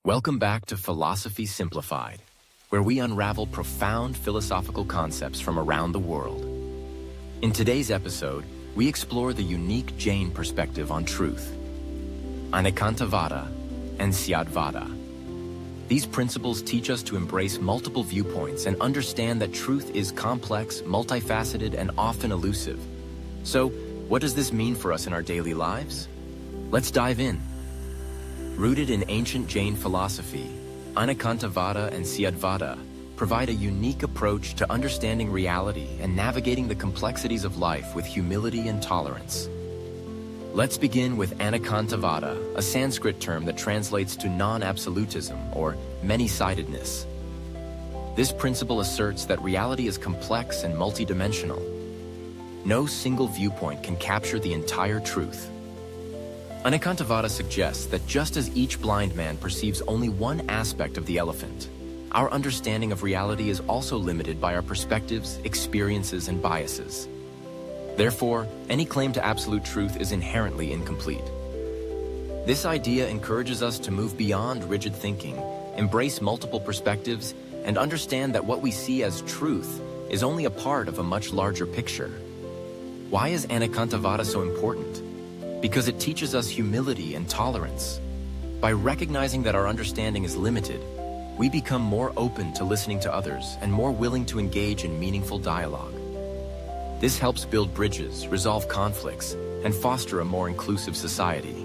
Welcome back to Philosophy Simplified, where we unravel profound philosophical concepts from around the world. In today's episode, we explore the unique Jain perspective on truth, Anekantavada and Syadvada. These principles teach us to embrace multiple viewpoints and understand that truth is complex, multifaceted, and often elusive. So, what does this mean for us in our daily lives? Let's dive in. Rooted in ancient Jain philosophy, Anekantavada and Syadvada provide a unique approach to understanding reality and navigating the complexities of life with humility and tolerance. Let's begin with Anekantavada, a Sanskrit term that translates to non-absolutism or many-sidedness. This principle asserts that reality is complex and multidimensional. No single viewpoint can capture the entire truth. Anekantavada suggests that just as each blind man perceives only one aspect of the elephant, our understanding of reality is also limited by our perspectives, experiences, and biases. Therefore, any claim to absolute truth is inherently incomplete. This idea encourages us to move beyond rigid thinking, embrace multiple perspectives, and understand that what we see as truth is only a part of a much larger picture. Why is Anekantavada so important? Because it teaches us humility and tolerance. By recognizing that our understanding is limited, we become more open to listening to others and more willing to engage in meaningful dialogue. This helps build bridges, resolve conflicts, and foster a more inclusive society.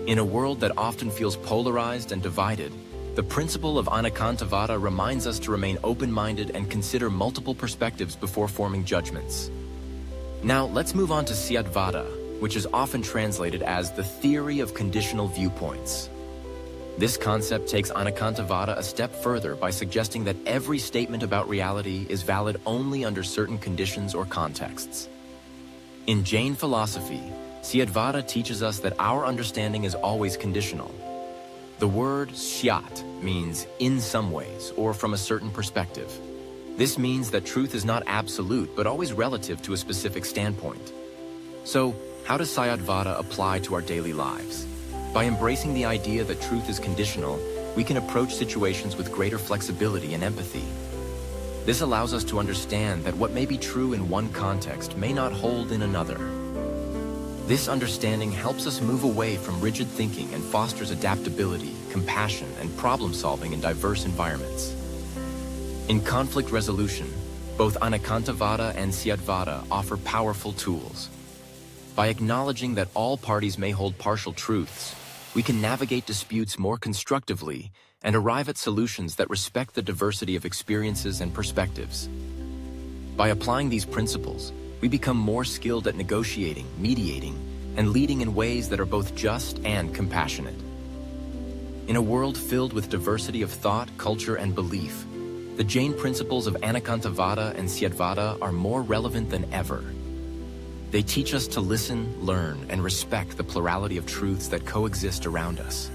In a world that often feels polarized and divided, the principle of Anekantavada reminds us to remain open-minded and consider multiple perspectives before forming judgments. Now, let's move on to Syadvada, which is often translated as the theory of conditional viewpoints. This concept takes Anekantavada a step further by suggesting that every statement about reality is valid only under certain conditions or contexts. In Jain philosophy, Syadvada teaches us that our understanding is always conditional. The word syat means in some ways or from a certain perspective. This means that truth is not absolute but always relative to a specific standpoint. So, how does Syadvada apply to our daily lives? By embracing the idea that truth is conditional, we can approach situations with greater flexibility and empathy. This allows us to understand that what may be true in one context may not hold in another. This understanding helps us move away from rigid thinking and fosters adaptability, compassion, and problem-solving in diverse environments. In conflict resolution, both Anekantavada and Syadvada offer powerful tools. By acknowledging that all parties may hold partial truths, we can navigate disputes more constructively and arrive at solutions that respect the diversity of experiences and perspectives. By applying these principles, we become more skilled at negotiating, mediating, and leading in ways that are both just and compassionate. In a world filled with diversity of thought, culture, and belief, the Jain principles of Anekantavada and Syadvada are more relevant than ever. They teach us to listen, learn, and respect the plurality of truths that coexist around us.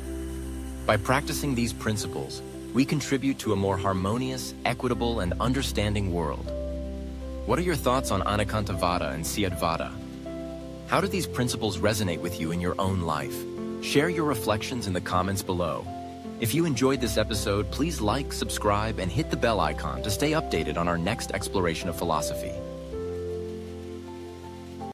By practicing these principles, we contribute to a more harmonious, equitable, and understanding world. What are your thoughts on Anekantavada and Syadvada? How do these principles resonate with you in your own life? Share your reflections in the comments below. If you enjoyed this episode, please like, subscribe, and hit the bell icon to stay updated on our next exploration of philosophy.